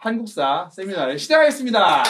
한국사 세미나를 시작하겠습니다.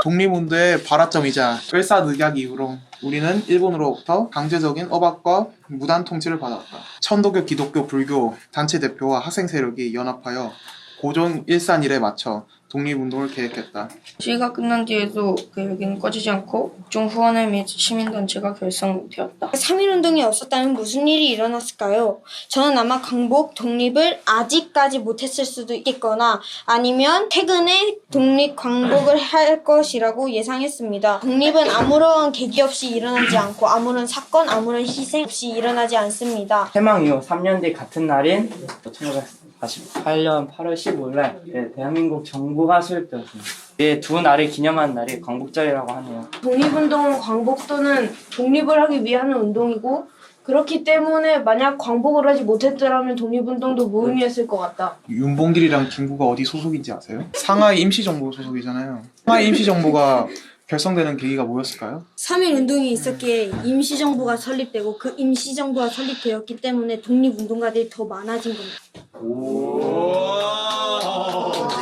독립운동의 발화점이자 을사늑약 이후로 우리는 일본으로부터 강제적인 억압과 무단 통치를 받았다. 천도교, 기독교, 불교 단체 대표와 학생 세력이 연합하여 고종 일산일에 맞춰 독립운동을 계획했다. 시위가 끝난 뒤에도 그 열기는 꺼지지 않고 국정 후원회 및 시민단체가 결성되었다. 3.1운동이 없었다면 무슨 일이 일어났을까요? 저는 아마 광복, 독립을 아직까지 못했을 수도 있겠거나 아니면 최근에 독립 광복을 할 것이라고 예상했습니다. 독립은 아무런 계기 없이 일어나지 않고 아무런 사건, 아무런 희생 없이 일어나지 않습니다. 해방 이후 3년 뒤 같은 날인 1948년 8월 15일날 대한민국 정부가 수립되었습니다. 이 두 날을 기념하는 날이 광복절이라고 하네요. 독립운동은 광복 또는 독립을 하기 위한 운동이고 그렇기 때문에 만약 광복을 하지 못했더라면 독립운동도 무의미했을 것 같다. 윤봉길이랑 김구가 어디 소속인지 아세요? 상하이 임시정부 소속이잖아요. 상하이 임시정부가 결성되는 계기가 뭐였을까요? 3.1운동이 있었기에 임시정부가 설립되고 그 임시정부가 설립되었기 때문에 독립운동가들이 더 많아진 겁니다.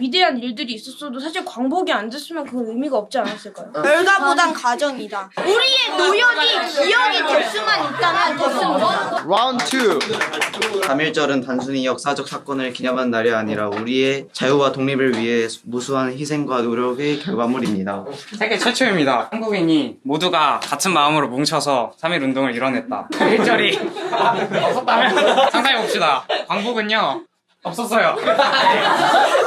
위대한 일들이 있었어도 사실 광복이 안 됐으면 그건 의미가 없지 않았을까요? 결과보단 과정이다. 우리의 노력이 기억이 될 수만 있다면 됐습니다. 라운드 2. 3.1절은 단순히 역사적 사건을 기념하는 날이 아니라 우리의 자유와 독립을 위해 무수한 희생과 노력의 결과물입니다. 세계 최초입니다. 한국인이 모두가 같은 마음으로 뭉쳐서 3.1운동을 이뤄냈다. 1절이 없었다면 상상해봅시다. 광복은요? 없었어요.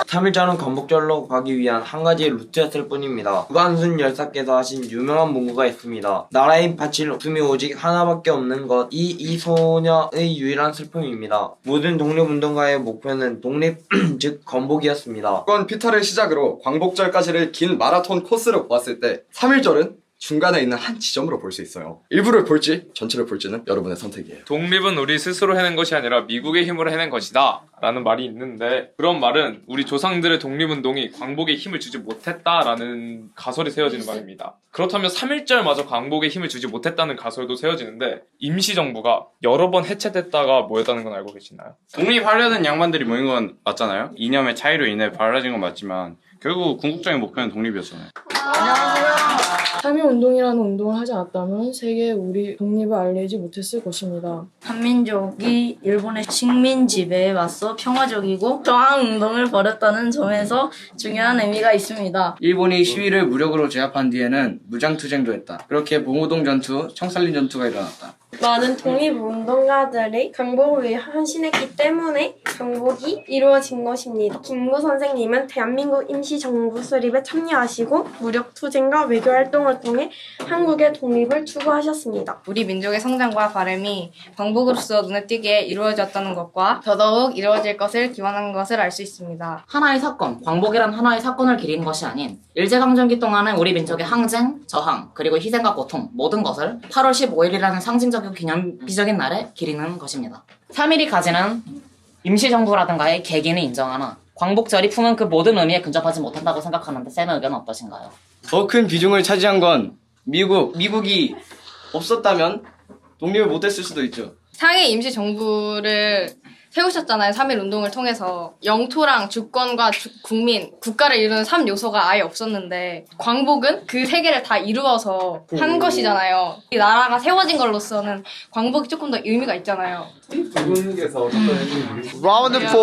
3.1절은 광복절로 가기 위한 한 가지 루트였을 뿐입니다. 유관순 열사께서 하신 유명한 문구가 있습니다. 나라에 바칠 웃음이 오직 하나밖에 없는 것, 이 소녀의 유일한 슬픔입니다. 모든 독립운동가의 목표는 독립, 즉 건복이었습니다. 이번 피터를 시작으로 광복절까지를 긴 마라톤 코스로 보았을 때 3.1절은 중간에 있는 한 지점으로 볼 수 있어요. 일부를 볼지 전체를 볼지는 여러분의 선택이에요. 독립은 우리 스스로 해낸 것이 아니라 미국의 힘으로 해낸 것이다 라는 말이 있는데, 그런 말은 우리 조상들의 독립운동이 광복에 힘을 주지 못했다라는 가설이 세워지는 말입니다. 그렇다면 3.1절마저 광복에 힘을 주지 못했다는 가설도 세워지는데, 임시정부가 여러 번 해체됐다가 뭐였다는 건 알고 계시나요? 독립하려는 양반들이 모인 건 맞잖아요. 이념의 차이로 인해 발라진 건 맞지만 결국 궁극적인 목표는 독립이었잖아요. 3.1운동이라는 운동을 하지 않았다면 세계에 우리 독립을 알리지 못했을 것입니다. 한민족이 일본의 식민 지배에 맞서 평화적이고 저항 운동을 벌였다는 점에서 중요한 의미가 있습니다. 일본이 시위를 무력으로 제압한 뒤에는 무장투쟁도 했다. 그렇게 봉오동 전투, 청산리 전투가 일어났다. 많은 독립운동가들이 광복을 위해 헌신했기 때문에 광복이 이루어진 것입니다. 김구 선생님은 대한민국 임시정부 수립에 참여하시고 무력투쟁과 외교활동을 통해 한국의 독립을 추구하셨습니다. 우리 민족의 성장과 바람이 광복으로서 눈에 띄게 이루어졌다는 것과 더더욱 이루어질 것을 기원하는 것을 알 수 있습니다. 하나의 사건, 광복이란 하나의 사건을 기리는 것이 아닌 일제강점기 동안의 우리 민족의 항쟁, 저항, 그리고 희생과 고통 모든 것을 8월 15일이라는 상징적이고 기념비적인 날에 기리는 것입니다. 3.1이 가지는 임시정부라든가의 계기는 인정하나 광복절이 품은 그 모든 의미에 근접하지 못한다고 생각하는데 쌤의 의견은 어떠신가요? 더 큰 비중을 차지한 건 미국이 없었다면 독립을 못했을 수도 있죠. 상해 임시정부를 세우셨잖아요. 3.1운동을 통해서. 영토랑 주권과 국민, 국가를 이루는 3요소가 아예 없었는데 광복은 그 세 개를 다 이루어서 한 것이잖아요. 이 나라가 세워진 걸로서는 광복이 조금 더 의미가 있잖아요. 라운드 4.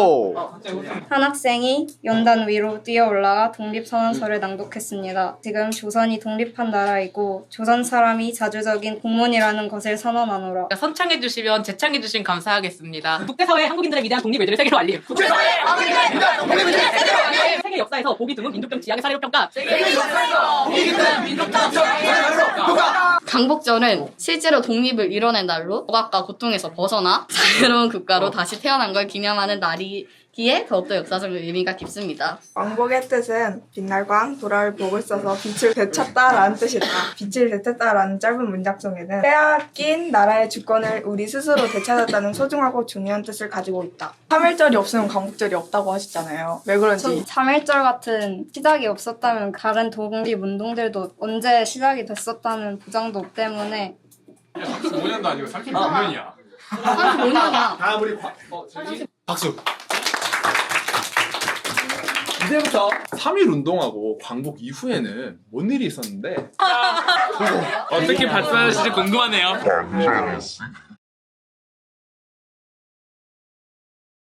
한 학생이 연단 위로 뛰어올라가 독립선언서를 낭독했습니다. 지금 조선이 독립한 나라이고 조선 사람이 자주적인 공문이라는 것을 선언하노라. 선창해주시면 재창해주신 감사하겠습니다. 국제사회의 한국인들의 위대한 독립 의지를 세계로 알림. 국제사회의 한국인들의 위대한 독립 의지를 세계로 알림. 세계 역사에서 보기 드문 민족적 지향의 사례로 평가. 세계 역사에서 보기 드문 민족적 지향의 사례로 평가. 광복절은 실제로 독립을 이뤄낸 날로 억압과 고통에서 벗어나 자유로운 국가로 다시 태어난 걸 기념하는 날이기에 더욱더 역사적 의미가 깊습니다. 광복의 뜻은 빛날 광, 돌아올 복을 써서 빛을 되찾다라는 뜻이다. 빛을 되찾다라는 짧은 문장 속에는 빼앗긴 나라의 주권을 우리 스스로 되찾았다는 소중하고 중요한 뜻을 가지고 있다. 3.1절이 없으면 광복절이 없다고 하시잖아요. 왜 그런지. 3.1절 같은 시작이 없었다면 다른 독립운동들도 언제 시작이 됐었다는 보장도 없기 때문에 35년도 아니고 36년이야. 35년이야. 다음 우리 박수. 이제부터 3.1 운동하고 광복 이후에는 뭔 일이 있었는데 어떻게 발전하실지 궁금하네요.